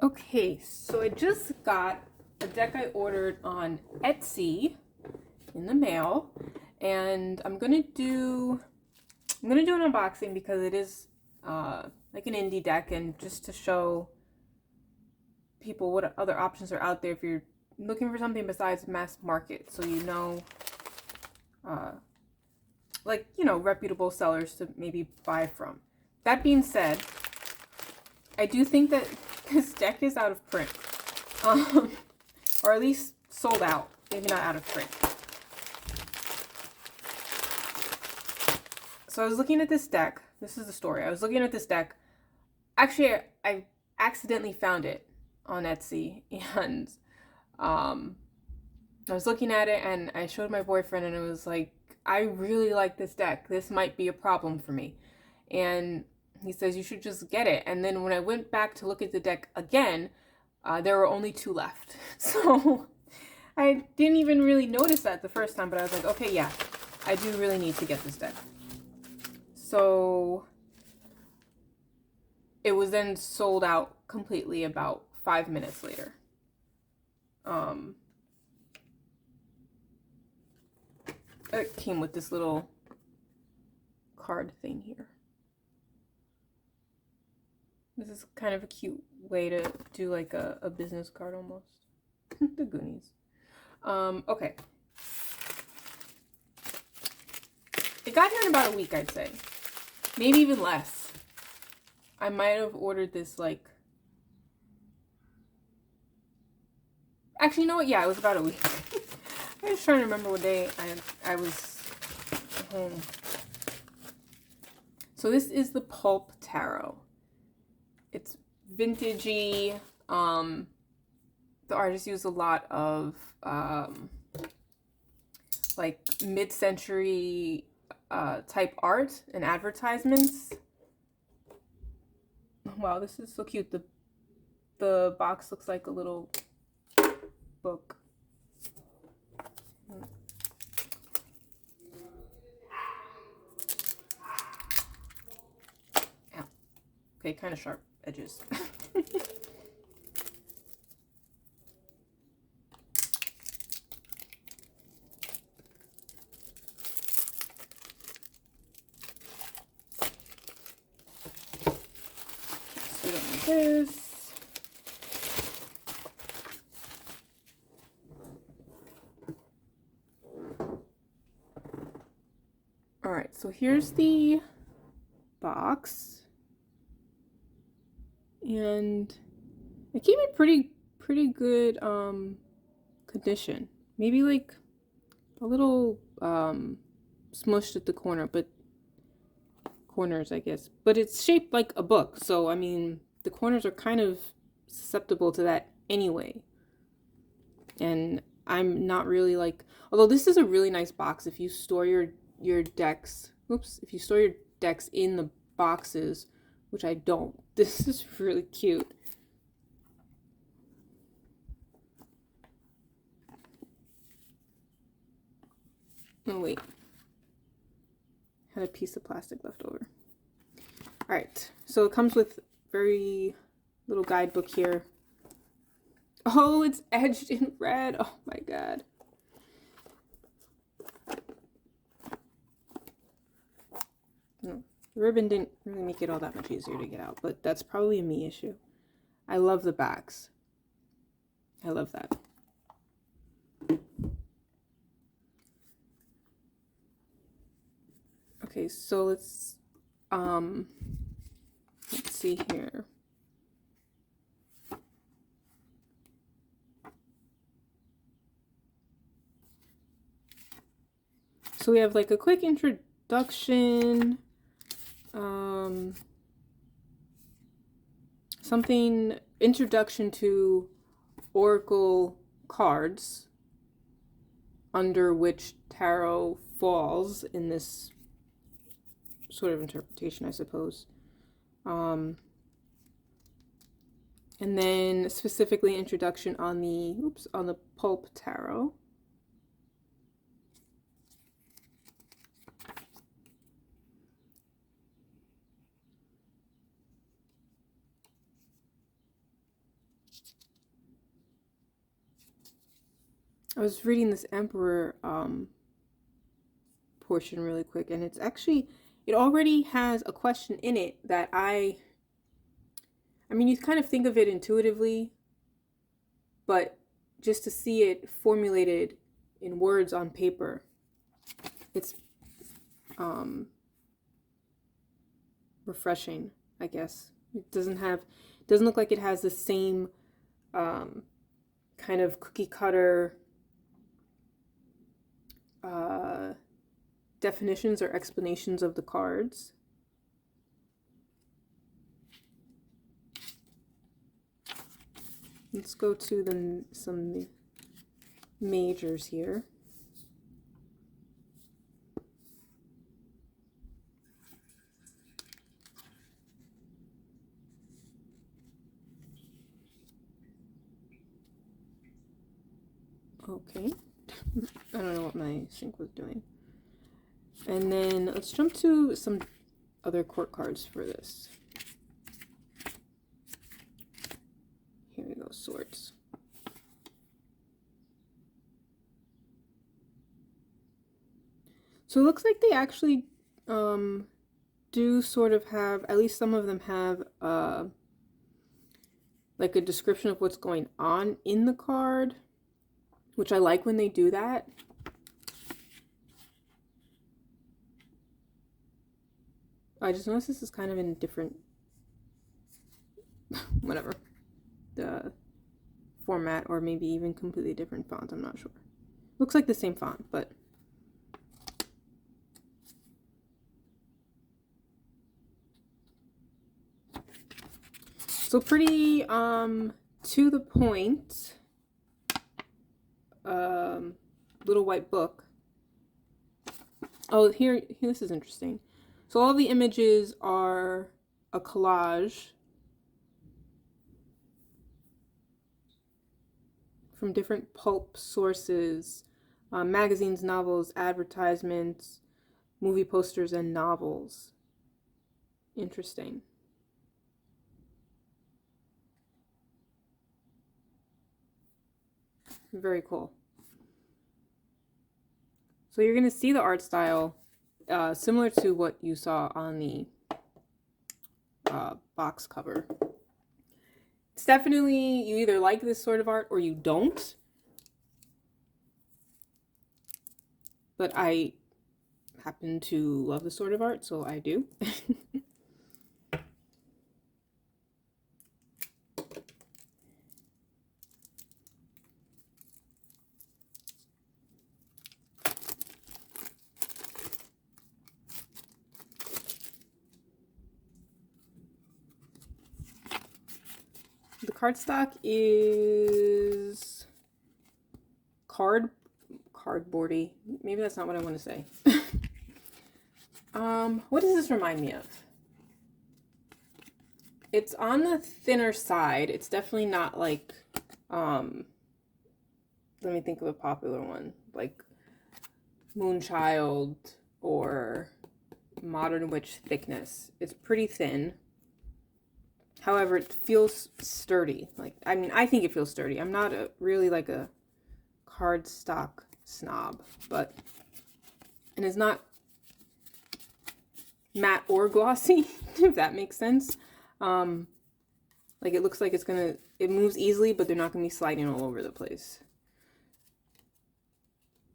Okay, so I just got a deck I ordered on Etsy in the mail, and I'm gonna do an unboxing because it is like an indie deck, and just to show people what other options are out there if you're looking for something besides mass market, so like reputable sellers to maybe buy from. That being said, I do think that this deck is out of print. Or at least sold out, maybe not out of print. So I was looking at this deck. This is the story. I was looking at this deck. Actually, I accidentally found it on Etsy, and I was looking at it, and I showed my boyfriend, and it was like, I really like this deck. This might be a problem for me. And he says, you should just get it. And then when I went back to look at the deck again, there were only 2 left. So I didn't even really notice that the first time, but I was like, okay, yeah, I do really need to get this deck. So it was then sold out completely about 5 minutes later. It came with this little card thing here. This is kind of a cute way to do like a business card almost. The Goonies. Okay. It got here in about a week, I'd say. Maybe even less. I might have ordered this like... Actually, you know what? Yeah, it was about a week. I was trying to remember what day I was home. So this is the Pulp Tarot. It's vintagey. The artist used a lot of like mid-century type art and advertisements. Wow, this is so cute. The box looks like a little book. Ow. Okay, kind of sharp edges. So we don't need this. All right, so here's the box, and it came in pretty good condition. Maybe like a little smushed at the corners, I guess. But it's shaped like a book, so I mean the corners are kind of susceptible to that anyway. And I'm not really like, although this is a really nice box if you store your decks. Oops, if you store your decks in the boxes, which I don't. This is really cute. Oh wait, had a piece of plastic left over. All right, so it comes with very little guidebook here. Oh, it's edged in red. Oh my god. No, the ribbon didn't really make it all that much easier to get out, but that's probably a me issue. I love the backs. I love that. Okay, so let's see here. So we have like a quick introduction, introduction to Oracle cards, under which tarot falls in this sort of interpretation, I suppose. And then specifically introduction on the Pulp Tarot. I was reading this Emperor portion really quick, and it's actually, it already has a question in it that I mean, you kind of think of it intuitively, but just to see it formulated in words on paper, it's refreshing, I guess. It doesn't look like it has the same kind of cookie cutter definitions or explanations of the cards. Let's go to some majors here. Okay. I don't know what my sync was doing. And then let's jump to some other court cards for this. Here we go, swords. So it looks like they actually do sort of have, at least some of them have like a description of what's going on in the card, which I like when they do that. I just noticed this is kind of in different, whatever, the format, or maybe even completely different font, I'm not sure. Looks like the same font, but so pretty to the point little white book. Oh, here this is interesting. So all the images are a collage from different pulp sources, magazines, novels, advertisements, movie posters, and novels. Interesting. Very cool. So you're going to see the art style similar to what you saw on the box cover. It's definitely, you either like this sort of art or you don't. But I happen to love this sort of art, so I do. The cardstock is cardboardy. Maybe that's not what I want to say. What does this remind me of? It's on the thinner side. It's definitely not like, let me think of a popular one, like Moonchild or Modern Witch thickness. It's pretty thin. However, it feels sturdy. Like, I mean, I think it feels sturdy. I'm not really like a cardstock snob, but, and it's not matte or glossy, if that makes sense. Like, it looks like it's gonna, it moves easily, but they're not gonna be sliding all over the place.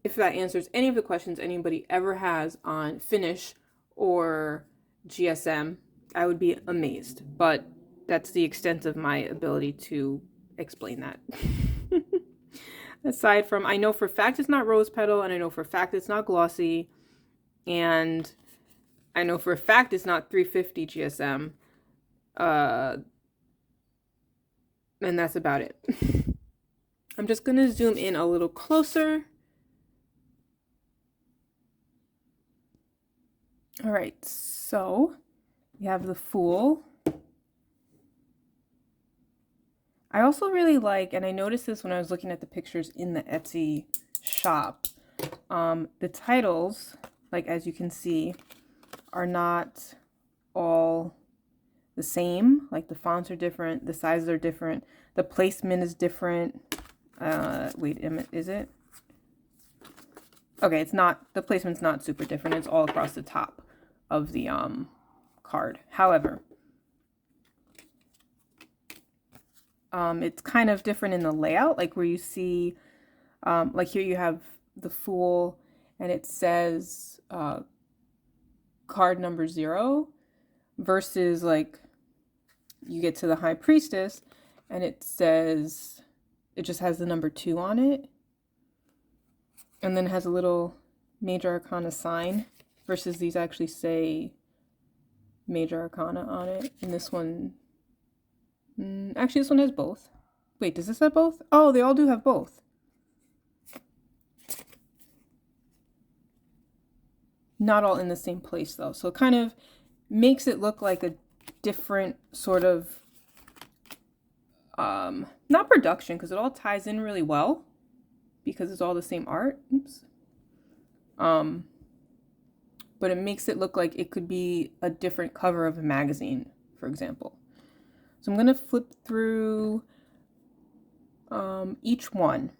If that answers any of the questions anybody ever has on finish or GSM, I would be amazed. But that's the extent of my ability to explain that. Aside from, I know for a fact it's not rose petal, and I know for a fact it's not glossy, and I know for a fact it's not 350 GSM. And that's about it. I'm just going to zoom in a little closer. All right, so we have the Fool. I also really like, and I noticed this when I was looking at the pictures in the Etsy shop, the titles, like as you can see, are not all the same. Like the fonts are different, the sizes are different, the placement is different. Wait, is it? Okay, it's not, the placement's not super different. It's all across the top of the card. However, it's kind of different in the layout, like where you see, like here you have the Fool, and it says card number 0, versus like you get to the High Priestess, and it says, it just has the number 2 on it, and then has a little Major Arcana sign, versus these actually say Major Arcana on it. And this one, actually this one has both. Wait, does this have both? Oh, they all do have both. Not all in the same place though, so it kind of makes it look like a different sort of not production, because it all ties in really well because it's all the same art. Oops. But it makes it look like it could be a different cover of a magazine, for example. So I'm going to flip through each one.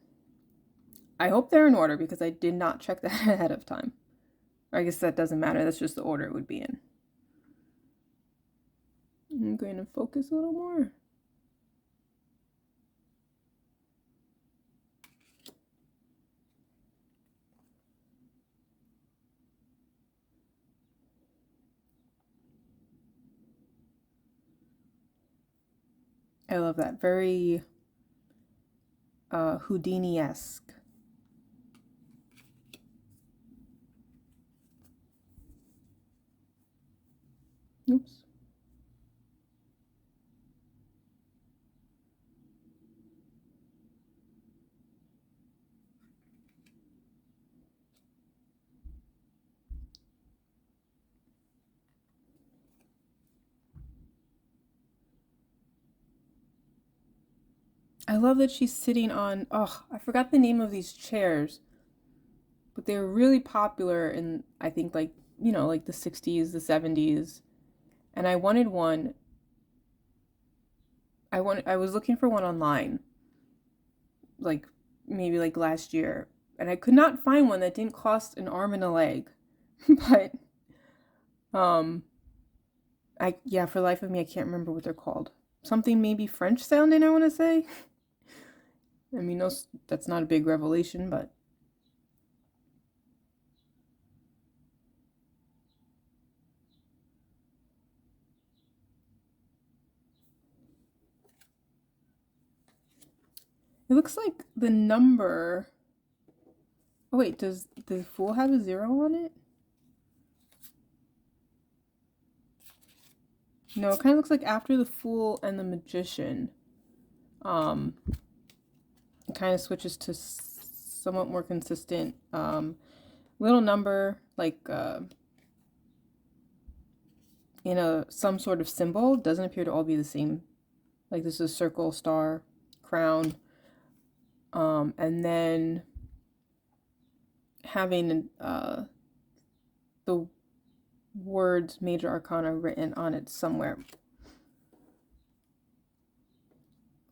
I hope they're in order because I did not check that ahead of time. I guess that doesn't matter. That's just the order it would be in. I'm going to focus a little more. I love that. Very Houdini-esque. Oops. I love that she's sitting on, oh, I forgot the name of these chairs, but they were really popular in, I think, like, you know, like the 60s, the 70s. And I wanted one. I was looking for one online, like maybe like last year, and I could not find one that didn't cost an arm and a leg. But um yeah, for the life of me I can't remember what they're called. Something maybe French sounding, I want to say. I mean, that's not a big revelation, but it looks like the number. Oh wait, does the Fool have a 0 on it? No, it kind of looks like after the Fool and the Magician, it kind of switches to somewhat more consistent little number, like in some sort of symbol. Doesn't appear to all be the same. Like this is circle, star, crown, and then having the words Major Arcana written on it somewhere.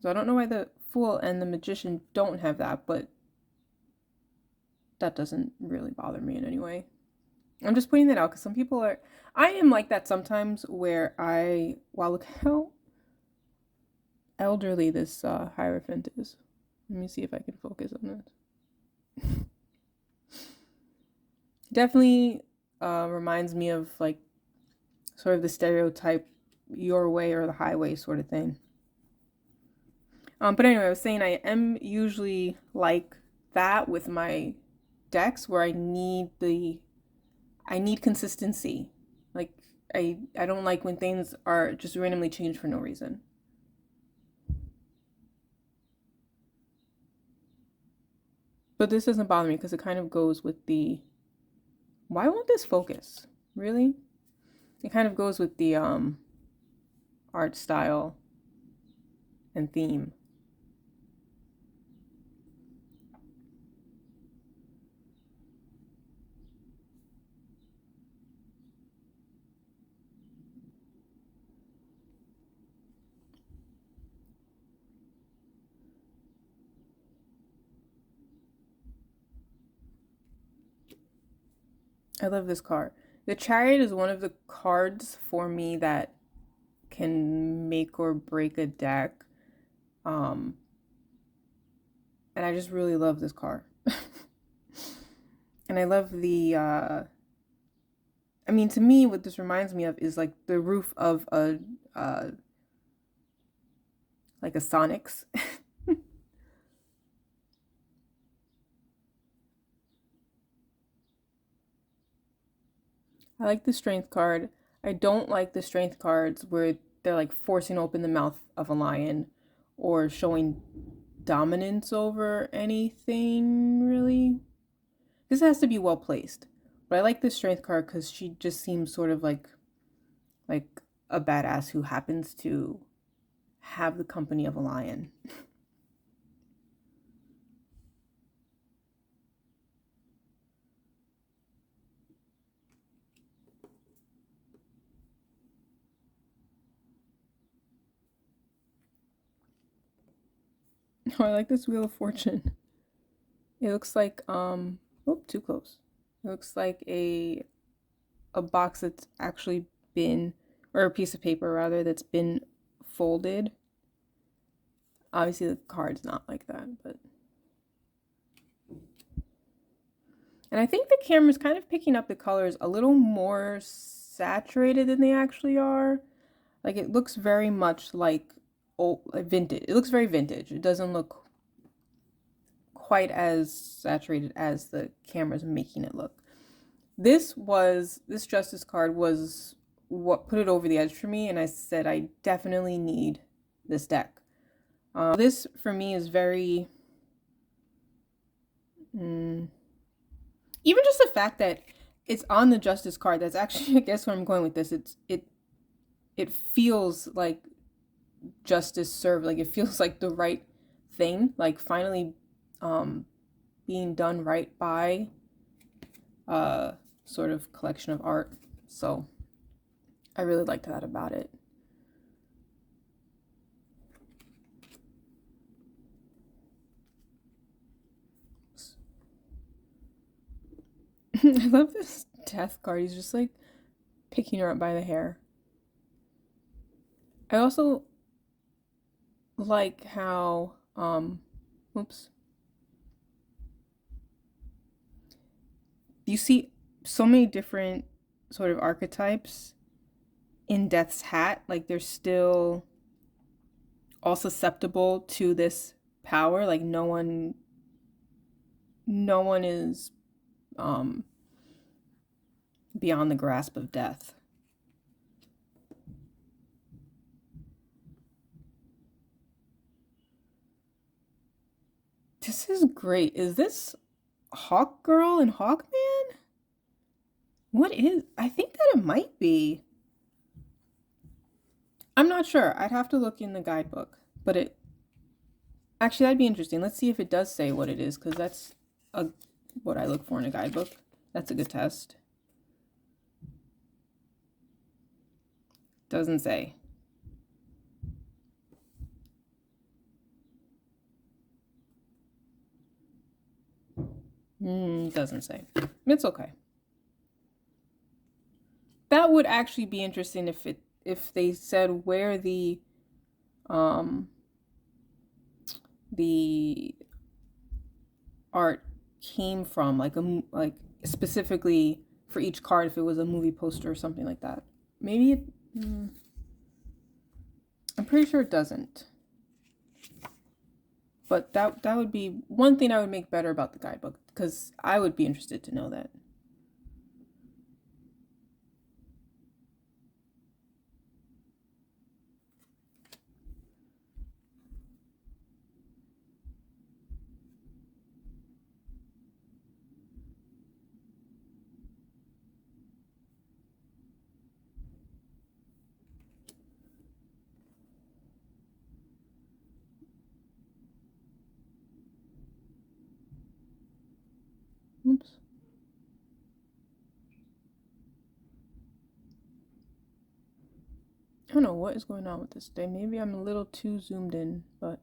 So I don't know why the Fool and the Magician don't have that, but that doesn't really bother me in any way. I'm just pointing that out because some people are, I am like that sometimes where wow, look how elderly this Hierophant is. Let me see if I can focus on this. Definitely reminds me of like sort of the stereotype your way or the highway sort of thing. But anyway, I was saying I am usually like that with my decks where I need consistency. Like I don't like when things are just randomly changed for no reason. But this doesn't bother me because it kind of goes with the, why won't this focus? Really? It kind of goes with the art style and theme. I love this card. The Chariot is one of the cards for me that can make or break a deck. And I just really love this card. And I love the I mean, to me, what this reminds me of is like the roof of a like a Sonic's. I like the strength card. I don't like the strength cards where they're like forcing open the mouth of a lion or showing dominance over anything, really. This has to be well placed. But I like the strength card because she just seems sort of like a badass who happens to have the company of a lion. Oh, I like this Wheel of Fortune. It looks like oh, too close. It looks like a box that's actually been, or a piece of paper rather, that's been folded. Obviously the card's not like that, but and I think the camera's kind of picking up the colors a little more saturated than they actually are. Like it looks very much like old, like vintage. It looks very vintage. It doesn't look quite as saturated as the camera's making it look. This Justice card was what put it over the edge for me, and I said I definitely need this deck. This for me is very even just the fact that it's on the Justice card. That's actually, I guess, where I'm going with this. It feels like justice served. Like it feels like the right thing. Like finally, being done right by sort of collection of art. So I really liked that about it. I love this death card. He's just like picking her up by the hair. I also like how oops. You see so many different sort of archetypes in Death's hat. Like they're still all susceptible to this power. Like no one is beyond the grasp of death. This is great. Is this Hawk Girl and Hawkman? What is? I think that it might be. I'm not sure. I'd have to look in the guidebook. But it actually, that'd be interesting. Let's see if it does say what it is, because that's what I look for in a guidebook. That's a good test. Doesn't say. Doesn't say. It's okay. That would actually be interesting if they said where the art came from, like specifically for each card, if it was a movie poster or something like that. Maybe it, I'm pretty sure it doesn't. But that would be one thing I would make better about the guidebook, because I would be interested to know that. Oops. I don't know what is going on with this day. Maybe I'm a little too zoomed in, but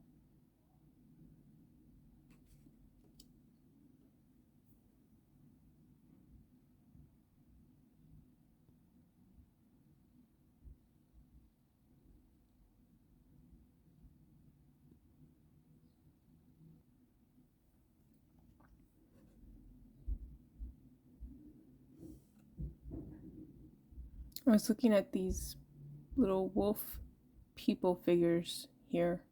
I was looking at these little wolf people figures here.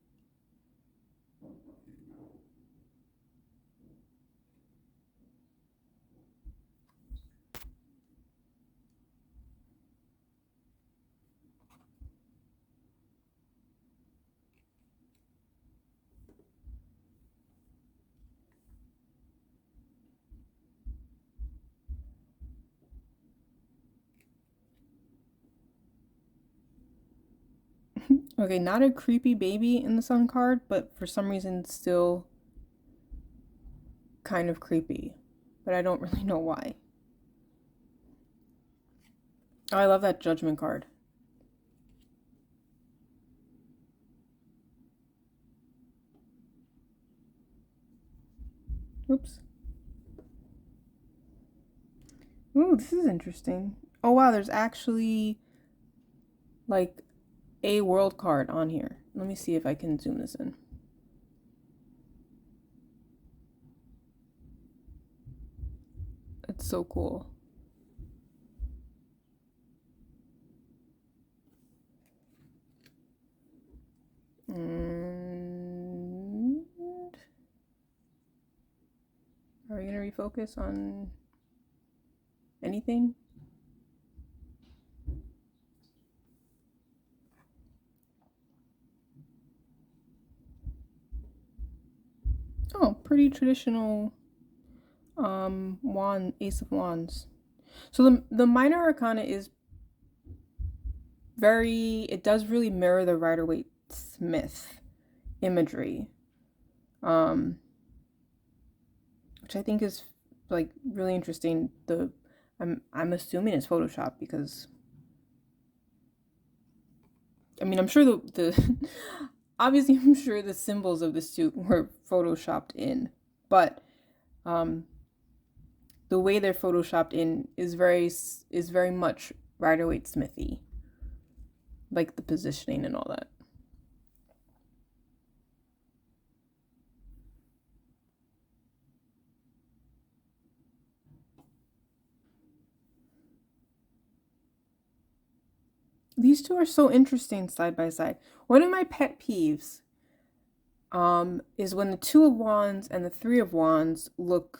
Okay, not a creepy baby in the sun card, but for some reason still kind of creepy. But I don't really know why. Oh, I love that judgment card. Oops. Ooh, this is interesting. Oh wow, there's actually like a world card on here. Let me see if I can zoom this in. It's so cool. And are we gonna refocus on anything? Oh, pretty traditional wand, Ace of Wands. So the minor arcana is it does really mirror the Rider-Waite-Smith imagery. Which I think is like really interesting. I'm assuming it's Photoshop because I mean I'm sure the obviously I'm sure the symbols of the suit were photoshopped in, but the way they're photoshopped in is very much Rider-Waite-Smithy, like the positioning and all that. These two are so interesting side by side. One of my pet peeves is when the Two of Wands and the Three of Wands look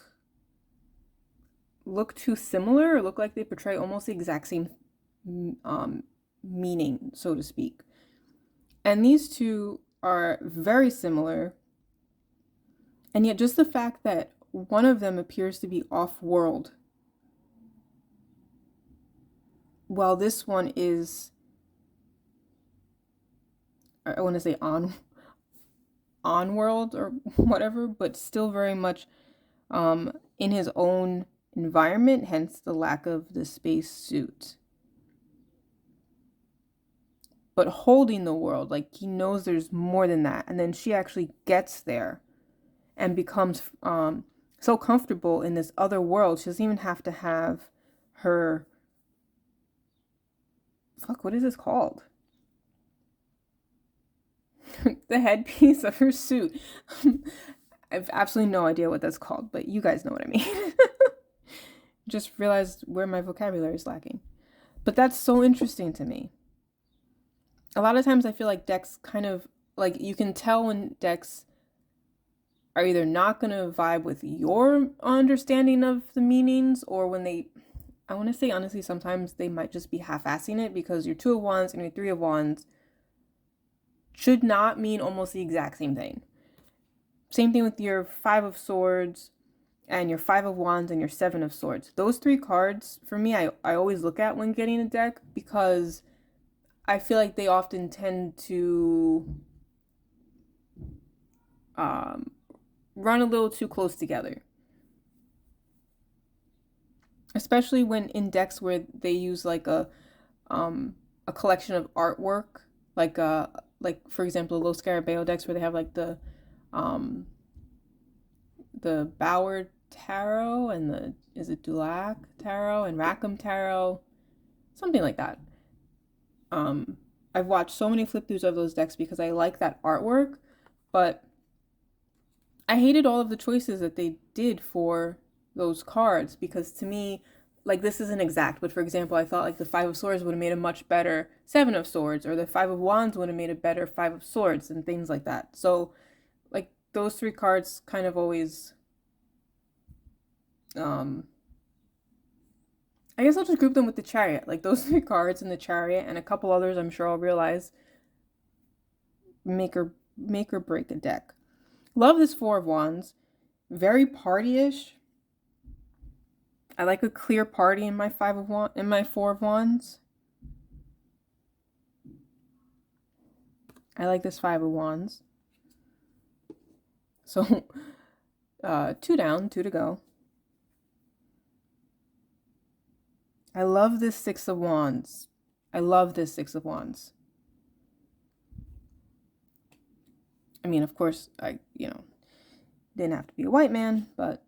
too similar, or look like they portray almost the exact same meaning, so to speak. And these two are very similar, and yet just the fact that one of them appears to be off-world, while this one is, I want to say on world or whatever, but still very much in his own environment, hence the lack of the space suit. But holding the world, like he knows there's more than that. And then she actually gets there and becomes so comfortable in this other world. She doesn't even have to have her, what is this called? The headpiece of her suit. I have absolutely no idea what that's called, but you guys know what I mean. Just realized where my vocabulary is lacking. But that's so interesting to me. A lot of times I feel like decks kind of, like you can tell when decks are either not going to vibe with your understanding of the meanings, or when I want to say honestly, sometimes they might just be half-assing it, because your Two of Wands and your Three of Wands should not mean almost the exact same thing. Same thing with your Five of Swords and your Five of Wands and your Seven of Swords. Those three cards, for me, I always look at when getting a deck, because I feel like they often tend to run a little too close together. Especially when in decks where they use like a collection of artwork, like for example, Low Scarabeo decks where they have like the Bauer Tarot and is it Dulac Tarot and Rackham Tarot, something like that. I've watched so many flip throughs of those decks because I like that artwork, but I hated all of the choices that they did for those cards, because to me, like this isn't exact, but for example, I thought like the Five of Swords would have made a much better Seven of Swords, or the Five of Wands would have made a better Five of Swords, and things like that. So like those three cards kind of always, um, I guess I'll just group them with the Chariot. Like those three cards and the Chariot and a couple others I'm sure I'll realize make or break a deck. Love this Four of Wands. Very party-ish. I like a clear party in my Four of Wands. I like this Five of Wands. So, 2 down, 2 to go. I love this Six of Wands. I love this Six of Wands. I mean, of course, didn't have to be a white man, but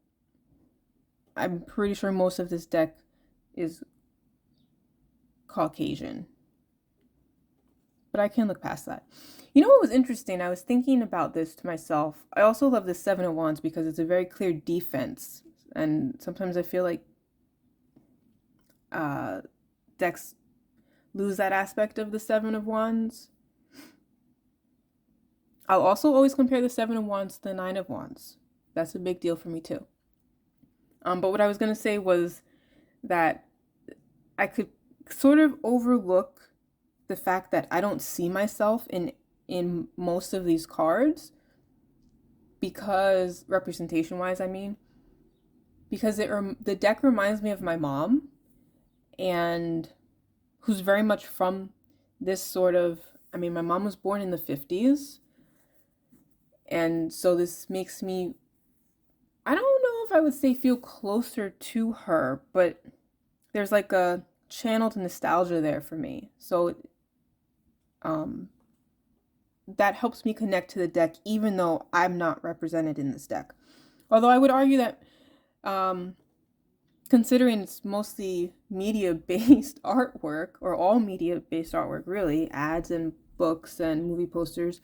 I'm pretty sure most of this deck is Caucasian. But I can look past that. You know what was interesting? I was thinking about this to myself. I also love the Seven of Wands because it's a very clear defense. And sometimes I feel like decks lose that aspect of the Seven of Wands. I'll also always compare the Seven of Wands to the Nine of Wands. That's a big deal for me too. But what I was going to say was that I could sort of overlook the fact that I don't see myself in most of these cards, because representation-wise, I mean, because the deck reminds me of my mom, and who's very much from this sort of, I mean, my mom was born in the 50s, and so this makes me, I don't know if I would say feel closer to her, but there's like a channeled nostalgia there for me. So that helps me connect to the deck, even though I'm not represented in this deck. Although I would argue that considering it's mostly media-based artwork, or all media-based artwork really, ads and books and movie posters,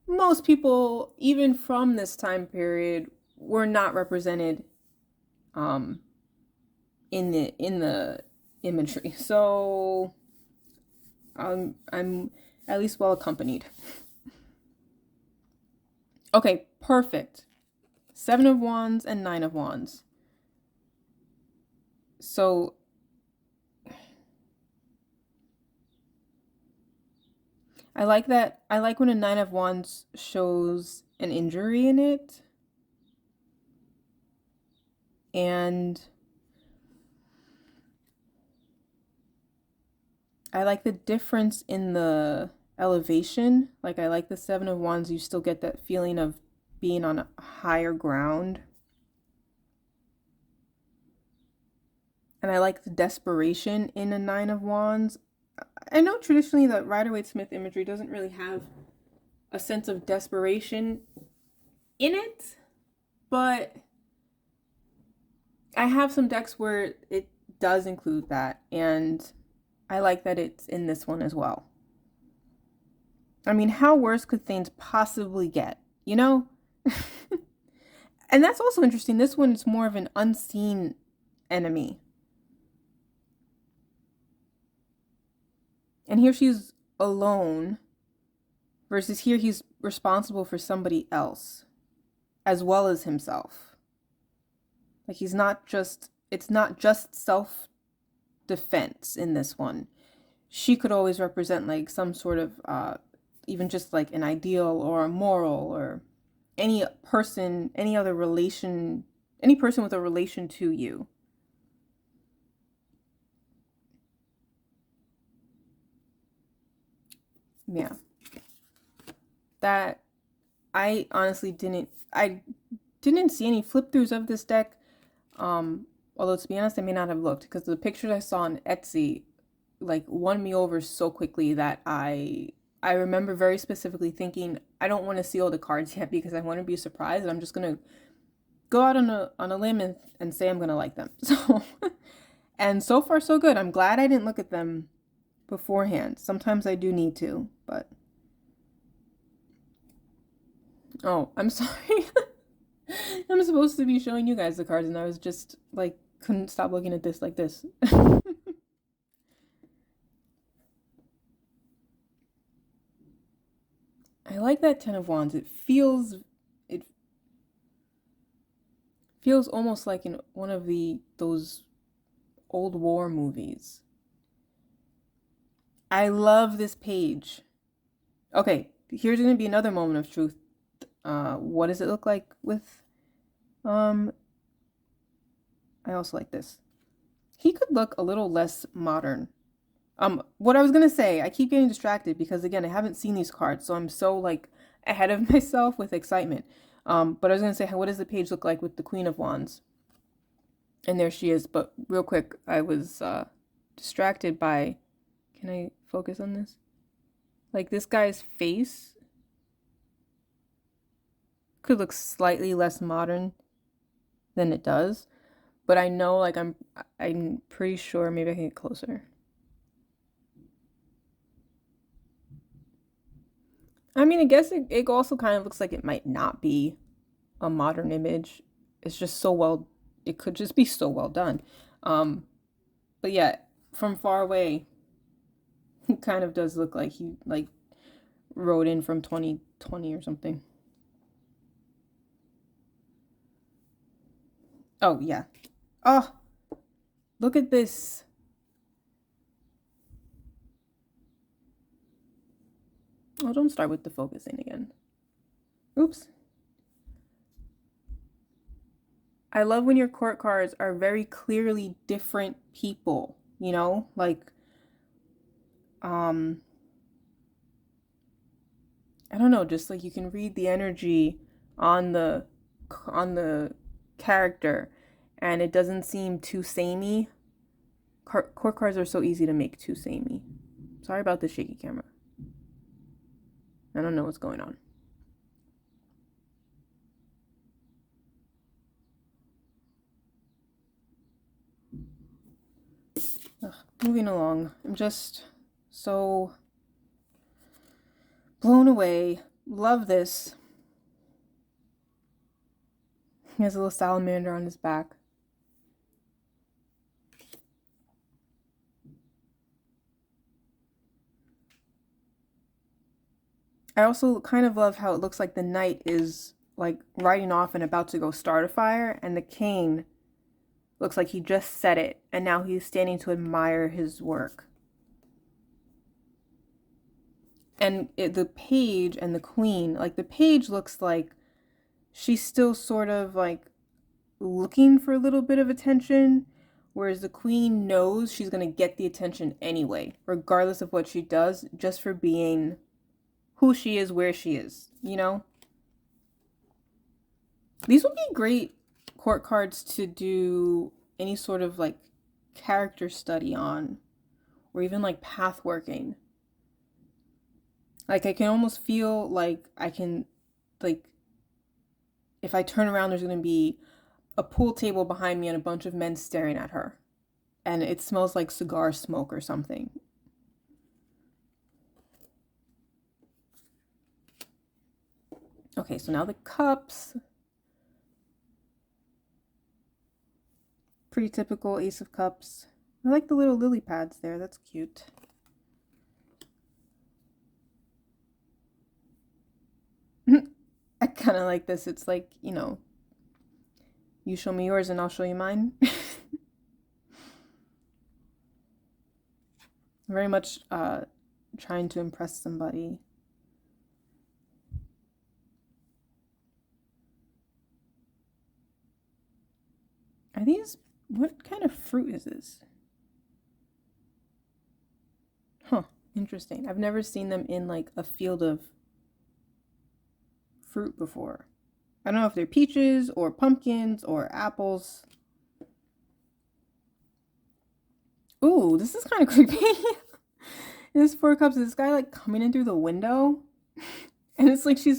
most people, even from this time period, were not represented in the imagery. So I'm at least well accompanied. Okay, perfect. Seven of Wands and Nine of Wands. So I like that. I like when a Nine of Wands shows an injury in it. And I like the difference in the elevation. Like, I like the Seven of Wands. You still get that feeling of being on a higher ground. And I like the desperation in a Nine of Wands. I know traditionally that Rider-Waite-Smith imagery doesn't really have a sense of desperation in it, but I have some decks where it does include that, and I like that it's in this one as well. I mean, how worse could things possibly get, you know? And that's also interesting. This one is more of an unseen enemy. And here she's alone, versus here he's responsible for somebody else as well as himself. Like, he's not just, it's not just self-defense in this one. She could always represent like some sort of, even just like an ideal or a moral, or any person, any other relation, any person with a relation to you. Yeah. That, I honestly didn't see any flip throughs of this deck. Although to be honest, I may not have looked, because the pictures I saw on Etsy like won me over so quickly that I remember very specifically thinking, I don't want to see all the cards yet because I want to be surprised, and I'm just gonna go out on a limb and say I'm gonna like them. So and so far so good. I'm glad I didn't look at them beforehand. Sometimes I do need to, but oh, I'm sorry. I'm supposed to be showing you guys the cards, and I was just like couldn't stop looking at this like this. I like that Ten of Wands. It feels almost like in one of those old war movies. I love this page. Okay, here's gonna be another moment of truth. What does it look like with I also like this. He could look a little less modern. What I was gonna say, I keep getting distracted because again, I haven't seen these cards, so I'm so like ahead of myself with excitement. But I was gonna say, what does the page look like with the Queen of Wands? And there she is. But real quick, I was distracted by. Can I focus on this? Like this guy's face could look slightly less modern than it does, but I know like I'm pretty sure. Maybe I can get closer. I mean, I guess it also kind of looks like it might not be a modern image. It's just so well, it could just be so well done. But yeah, from far away, it kind of does look like he like wrote in from 2020 or something. Oh, yeah. Oh, look at this. Oh, don't start with the focusing again. Oops. I love when your court cards are very clearly different people, you know? Like, I don't know, just like you can read the energy on the character and it doesn't seem too samey. Court cards are so easy to make too samey. Sorry about the shaky camera. I don't know what's going on. Ugh, moving along. I'm just so blown away. Love this. He has a little salamander on his back. I also kind of love how it looks like the knight is like riding off and about to go start a fire, and the king looks like he just set it and now he's standing to admire his work. And the page and the queen, like the page looks like she's still sort of like looking for a little bit of attention, whereas the queen knows she's going to get the attention anyway, regardless of what she does, just for being who she is, where she is, you know? These would be great court cards to do any sort of like character study on, or even like path working. Like I can almost feel like I can, like, if I turn around, there's going to be a pool table behind me and a bunch of men staring at her. And it smells like cigar smoke or something. Okay, so now the cups. Pretty typical Ace of Cups. I like the little lily pads there. That's cute. I kind of like this. It's like, you know, you show me yours and I'll show you mine. Very much trying to impress somebody. Are these, what kind of fruit is this? Huh, interesting. I've never seen them in like a field of fruit before. I don't know if they're peaches or pumpkins or apples. Ooh, this is kind of creepy. This Four Cups, this guy like coming in through the window. And it's like she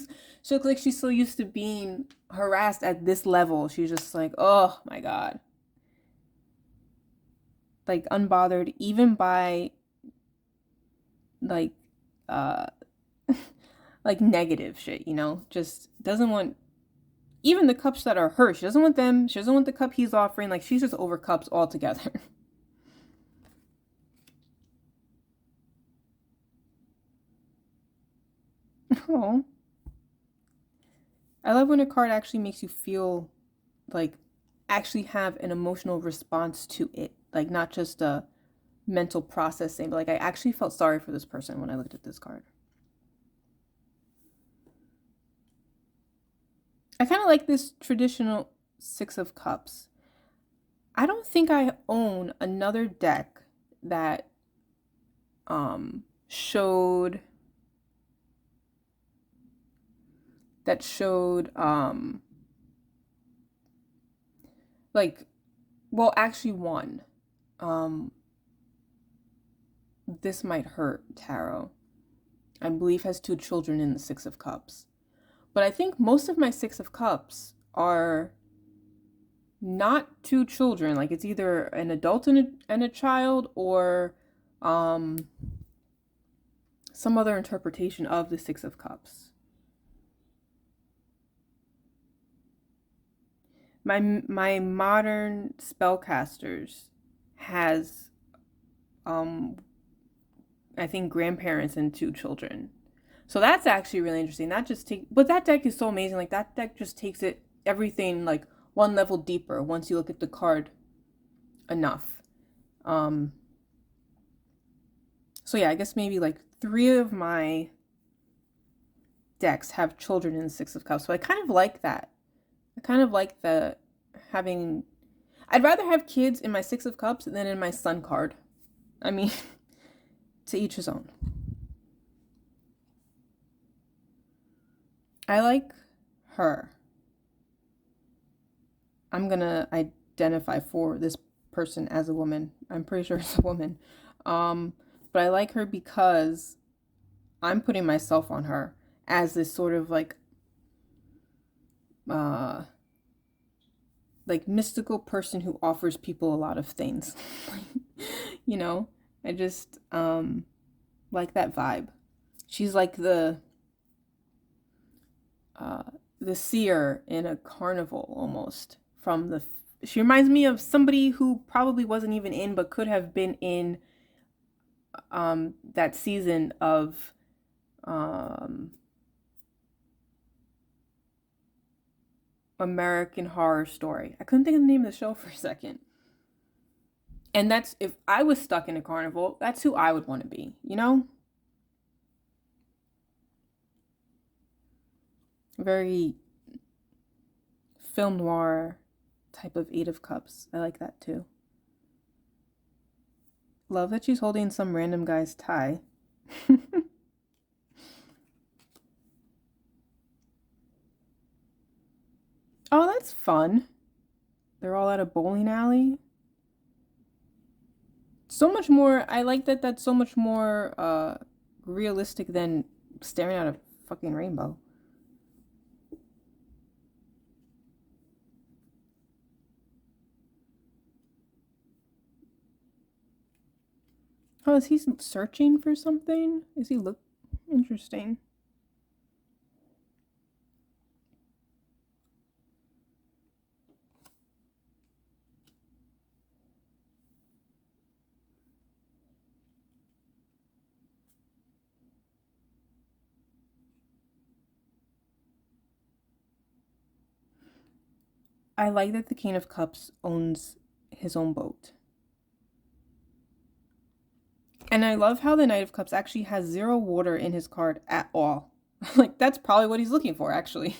looks like she's so used to being harassed at this level. She's just like, oh my God. Like unbothered even by like like negative shit, you know? Just doesn't want even the cups that are hers, she doesn't want them. She doesn't want the cup he's offering. Like, she's just over cups altogether. Oh, I love when a card actually makes you feel like actually have an emotional response to it. Like, not just a mental processing, but like I actually felt sorry for this person when I looked at this card. I kind of like this traditional Six of Cups. I don't think I own another deck that showed like, well, actually one. Um This Might Hurt Tarot, I believe, has two children in the Six of Cups. But I think most of my Six of Cups are not two children. Like, it's either an adult and a child, or some other interpretation of the Six of Cups. My modern spellcasters has I think grandparents and two children. So that's actually really interesting. But that deck is so amazing. Like, that deck just takes it everything like one level deeper once you look at the card enough. So yeah, I guess maybe like 3 of my decks have children in the Six of Cups. So I kind of like that. I kind of like the having. I'd rather have kids in my Six of Cups than in my Sun card. I mean, to each his own. I like her. I'm gonna identify for this person as a woman. I'm pretty sure it's a woman. But I like her because I'm putting myself on her as this sort of uh like mystical person who offers people a lot of things. You know, I just like that vibe. She's like the seer in a carnival almost. She reminds me of somebody who probably wasn't even in, but could have been in that season of American Horror Story. I couldn't think of the name of the show for a second. And that's, if I was stuck in a carnival, that's who I would want to be, you know? Very film noir type of Eight of Cups. I like that too. Love that she's holding some random guy's tie. Oh, that's fun. They're all at a bowling alley. So much more. I like that that's so much more realistic than staring at a fucking rainbow. Oh, is he searching for something? Is he look interesting? I like that the King of Cups owns his own boat. And I love how the Knight of Cups actually has 0 water in his card at all. Like, that's probably what he's looking for, actually.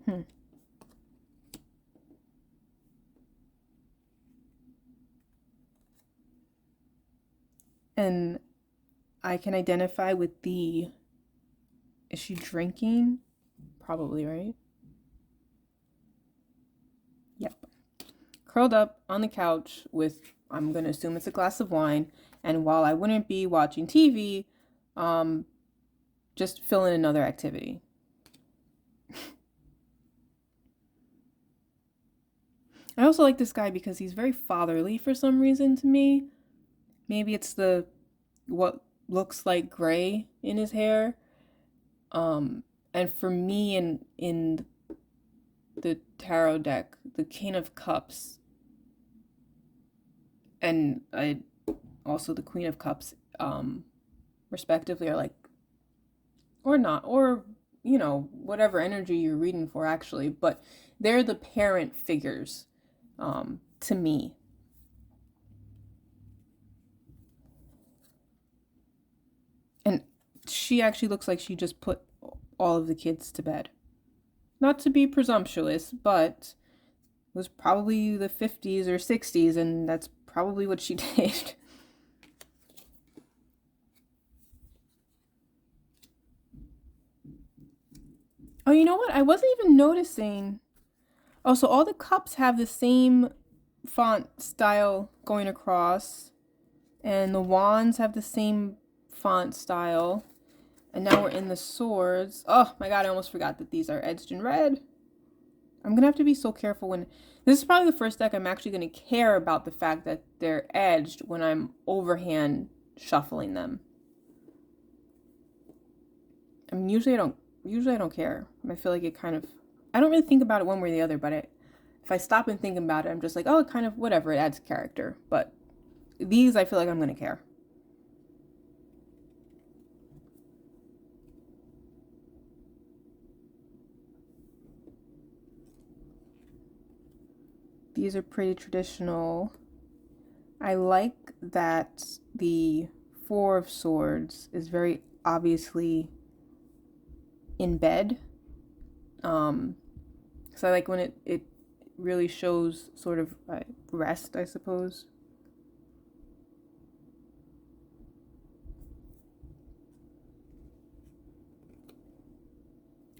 Hmm. And I can identify with the... Is she drinking? Probably, right? Yep. Curled up on the couch with, I'm going to assume it's a glass of wine. And while I wouldn't be watching TV, just fill in another activity. I also like this guy because he's very fatherly for some reason to me. Maybe it's what looks like gray in his hair. And for me, in the tarot deck, the King of Cups and also the Queen of Cups, respectively, are like, or not, or whatever energy you're reading for, actually, but they're the parent figures, to me. And she actually looks like she just put all of the kids to bed. Not to be presumptuous, but it was probably the 50s or 60s, and that's probably what she did. Oh, you know what? I wasn't even noticing. Oh, so all the cups have the same font style going across, and the wands have the same font style. And now we're in the swords. Oh my god, I almost forgot that these are edged in red. I'm gonna have to be so careful when... This is probably the first deck I'm actually gonna care about the fact that they're edged when I'm overhand shuffling them. I mean, usually I don't care. I feel like it kind of... I don't really think about it one way or the other, but if I stop and think about it, I'm just like, oh, it kind of, whatever, it adds character. But these, I feel like I'm gonna care. These are pretty traditional. I like that the Four of Swords is very obviously in bed. So I like when it really shows sort of rest, I suppose.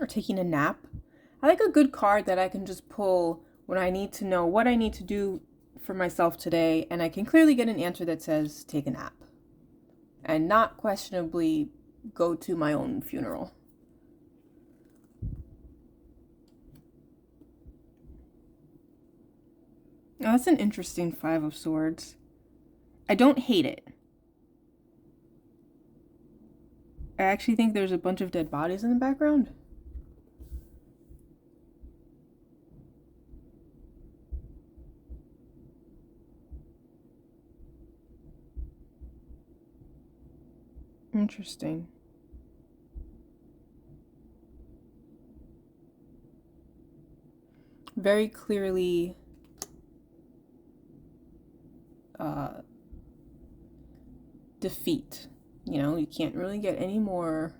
Or taking a nap. I like a good card that I can just pull when I need to know what I need to do for myself today, and I can clearly get an answer that says take a nap and not questionably go to my own funeral. Now, that's an interesting Five of Swords. I don't hate it. I actually think there's a bunch of dead bodies in the background. Interesting. Very clearly defeat. You can't really get any more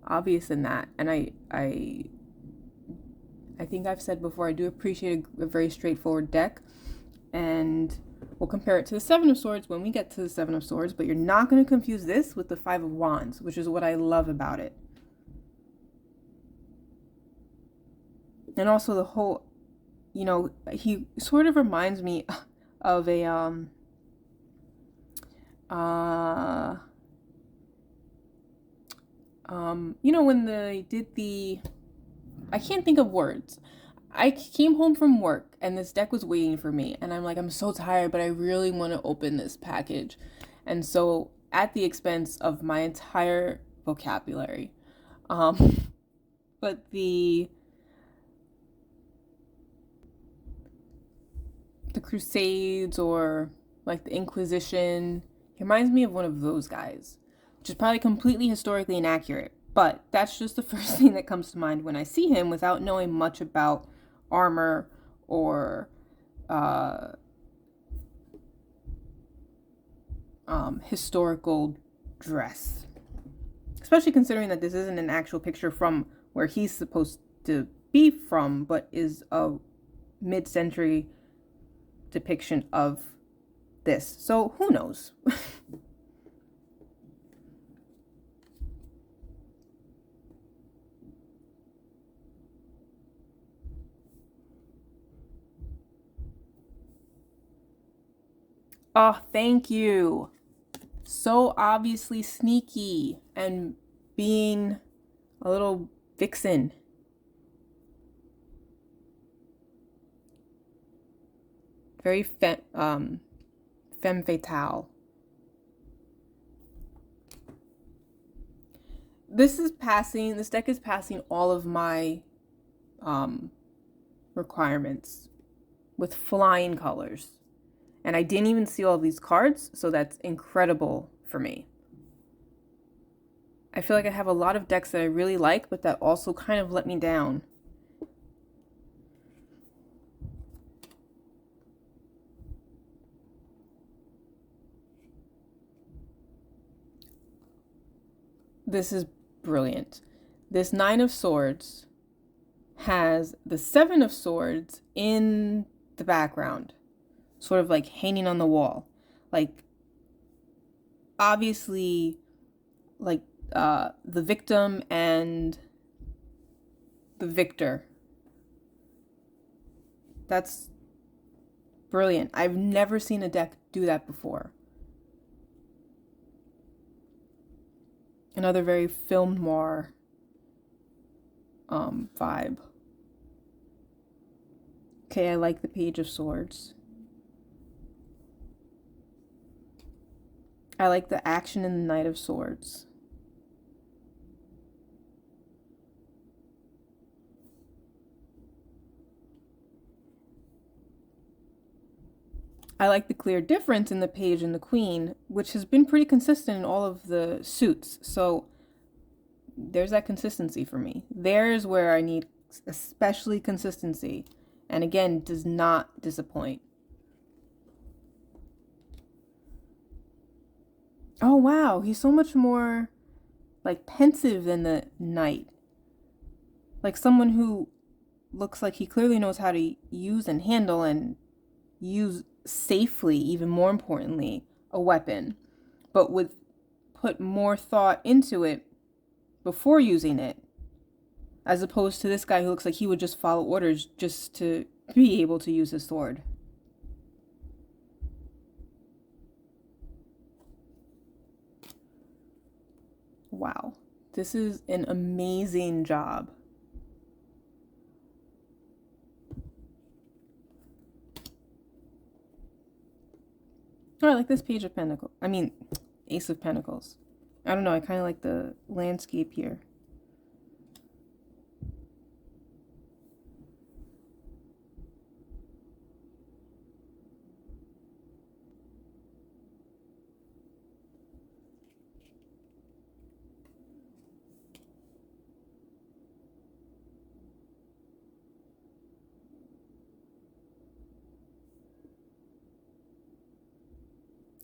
obvious than that. And I think I've said before, I do appreciate a very straightforward deck. And we'll compare it to the Seven of Swords when we get to the Seven of Swords, but you're not going to confuse this with the Five of Wands, which is what I love about it. And also the whole, he sort of reminds me of a, when they did I can't think of words. I came home from work and this deck was waiting for me, and I'm like, I'm so tired, but I really want to open this package. And so, at the expense of my entire vocabulary, but the Crusades, or like the Inquisition, he reminds me of one of those guys, which is probably completely historically inaccurate, but that's just the first thing that comes to mind when I see him without knowing much about armor or historical dress. Especially considering that this isn't an actual picture from where he's supposed to be from, but is a mid-century depiction of this. So who knows? Oh, thank you. So obviously sneaky and being a little vixen. Very femme fatale. this deck is passing all of my requirements with flying colors. And I didn't even see all of these cards, so that's incredible for me. I feel like I have a lot of decks that I really like, but that also kind of let me down. This is brilliant. This Nine of Swords has the Seven of Swords in the background, sort of like hanging on the wall. Like, obviously, like the victim and the victor. That's brilliant. I've never seen a deck do that before. Another very film noir vibe. Okay, I like the Page of Swords. I like the action in the Knight of Swords. I like the clear difference in the Page and the Queen, which has been pretty consistent in all of the suits. So there's that consistency for me. There's where I need especially consistency. And again, does not disappoint. Oh wow, he's so much more like pensive than the Knight. Like someone who looks like he clearly knows how to use and handle and use safely, even more importantly, a weapon, but would put more thought into it before using it, as opposed to this guy who looks like he would just follow orders just to be able to use his sword. Wow, this is an amazing job. Oh, I like this Page of Pentacles. I mean, Ace of Pentacles. I don't know, I kind of like the landscape here.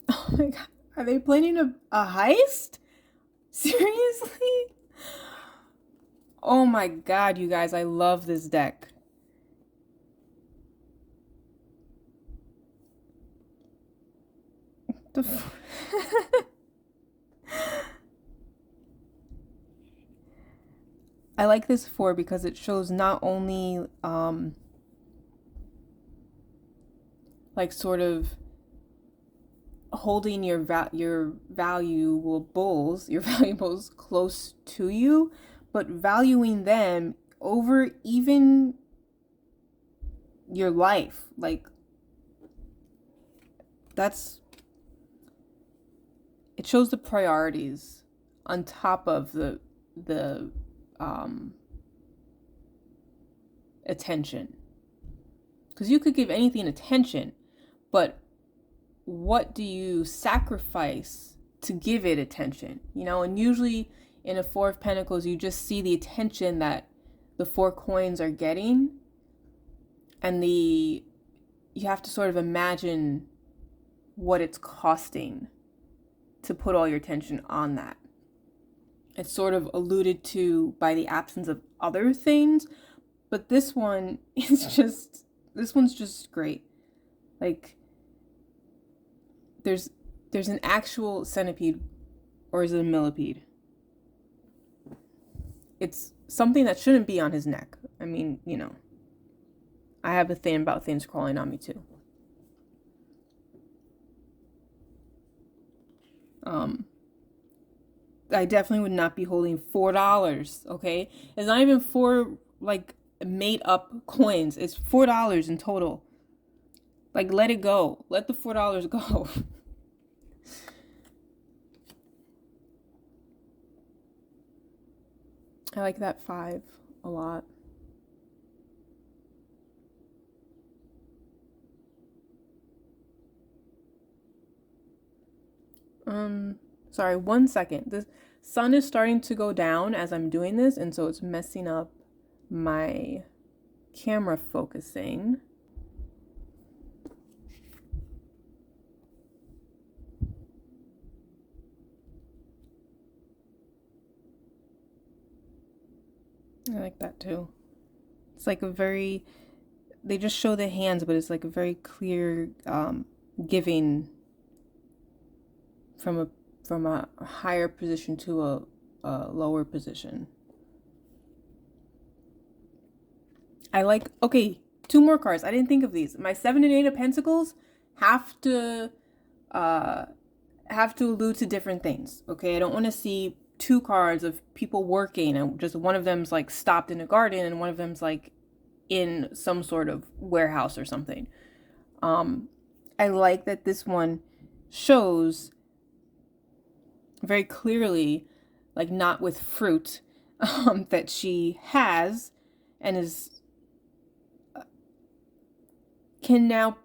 Oh my god, are they planning a heist? Seriously? Oh my god, you guys, I love this deck. I like this 4 because it shows not only like sort of holding your valuables close to you, but valuing them over even your life. Like, it shows the priorities on top of the attention. Because you could give anything attention, but what do you sacrifice to give it attention? You know, and usually in a 4 of Pentacles, you just see the attention that the 4 coins are getting, and you have to sort of imagine what it's costing to put all your attention on that. It's sort of alluded to by the absence of other things, but this one is this one's just great. Like, there's an actual centipede, or is it a millipede? It's something that shouldn't be on his neck. I mean, you know, I have a thing about things crawling on me too. I definitely would not be holding $4, okay? It's not even 4 like made up coins. It's $4 in total. Like, let it go. Let the $4 go. I like that 5 a lot. Sorry, 1 second. The sun is starting to go down as I'm doing this, and so it's messing up my camera focusing. I like that too. It's like a very, they just show the hands, but it's like a very clear giving from a higher position to a lower position. I like, okay, 2 more cards. I didn't think of these. My 7 and 8 of Pentacles have to allude to different things. Okay, I don't want to see 2 cards of people working and just one of them's like stopped in a garden and one of them's like in some sort of warehouse or something. I like that this one shows very clearly, like not with fruit, that she has and is can now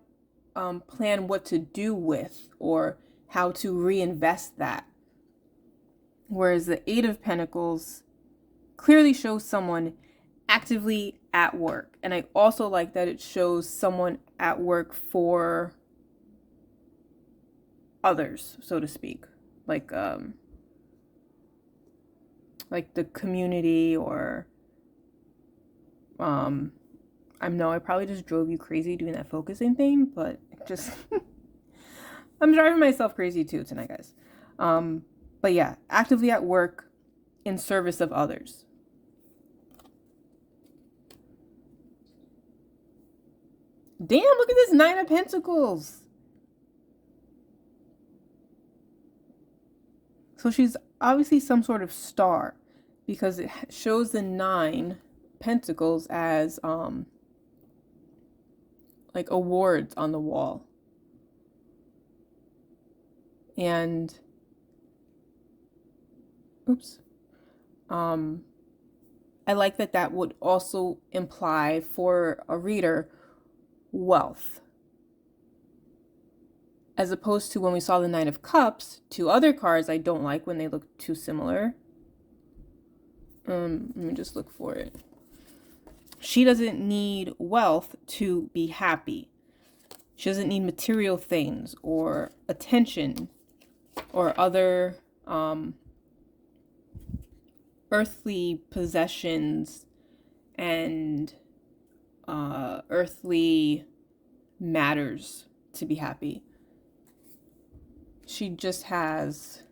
plan what to do with or how to reinvest that. Whereas the 8 of Pentacles clearly shows someone actively at work. And I also like that it shows someone at work for others, so to speak. Like the community, or I know I probably just drove you crazy doing that focusing thing, but just I'm driving myself crazy too tonight, guys. But yeah, actively at work in service of others. Damn, look at this 9 of Pentacles. So she's obviously some sort of star, because it shows the 9 Pentacles as like awards on the wall. And oops. I like that that would also imply for a reader wealth. As opposed to when we saw the 9 of Cups, 2 other cards I don't like when they look too similar. Let me just look for it. She doesn't need wealth to be happy. She doesn't need material things or attention or other earthly possessions and earthly matters to be happy. She just has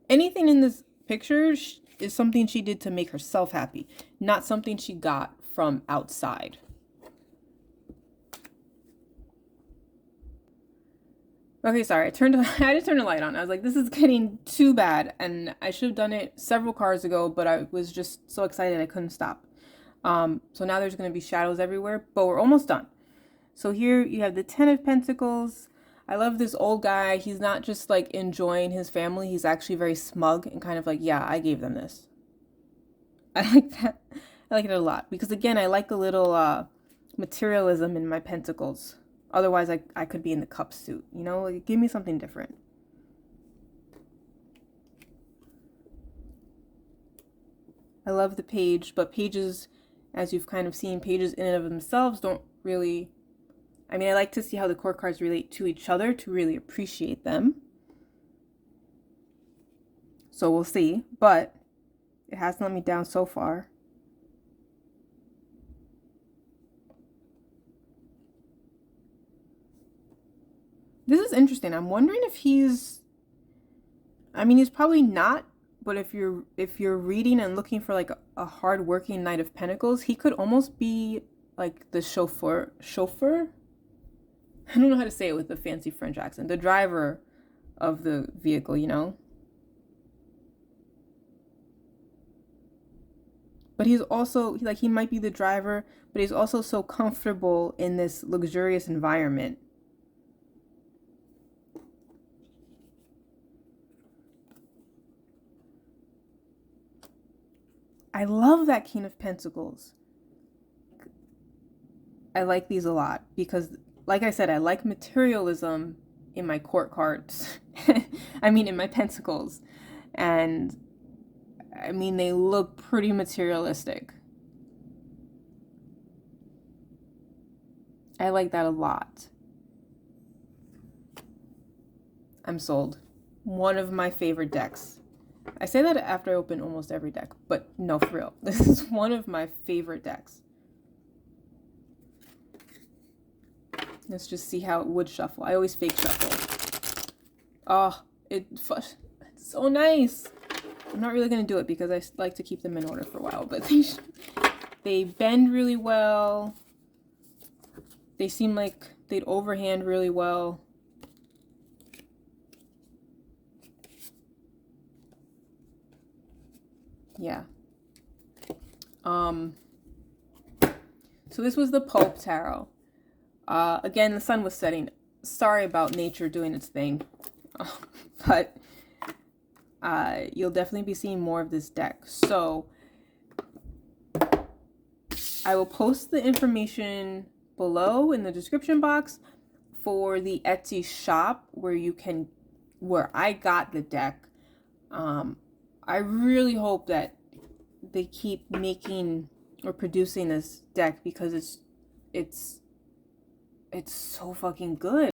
anything in this picture is something she did to make herself happy, not something she got from outside. Okay, sorry, I had to turn the light on. I was like, this is getting too bad, and I should have done it several cards ago, but I was just so excited I couldn't stop. So now there's going to be shadows everywhere, but we're almost done. So here you have the 10 of Pentacles. I love this old guy. He's not just like enjoying his family. He's actually very smug and kind of like, yeah, I gave them this. I like that. I like it a lot because, again, I like a little materialism in my Pentacles. Otherwise, I could be in the cup suit, you know? Like, give me something different. I love the page, but pages, as you've kind of seen, pages in and of themselves don't really... I mean, I like to see how the core cards relate to each other to really appreciate them. So we'll see, but it hasn't let me down so far. This is interesting. I'm wondering if he's... I mean, he's probably not, but if you're reading and looking for like a hard-working Knight of Pentacles, he could almost be like the chauffeur? I don't know how to say it with the fancy French accent. The driver of the vehicle, you know? But he's also, like, he might be the driver, but he's also so comfortable in this luxurious environment. I love that King of Pentacles. I like these a lot because, like I said, I like materialism in my court cards. I mean, in my pentacles. And I mean, they look pretty materialistic. I like that a lot. I'm sold. One of my favorite decks. I say that after I open almost every deck, but no, for real. This is one of my favorite decks. Let's just see how it would shuffle. I always fake shuffle. Oh, it's so nice. I'm not really going to do it because I like to keep them in order for a while, but they bend really well. They seem like they'd overhand really well. Yeah. So this was the Pulp Tarot. Again, the sun was setting. Sorry about nature doing its thing. But you'll definitely be seeing more of this deck. So I will post the information below in the description box for the Etsy shop where I got the deck. I really hope that they keep making or producing this deck because it's so fucking good.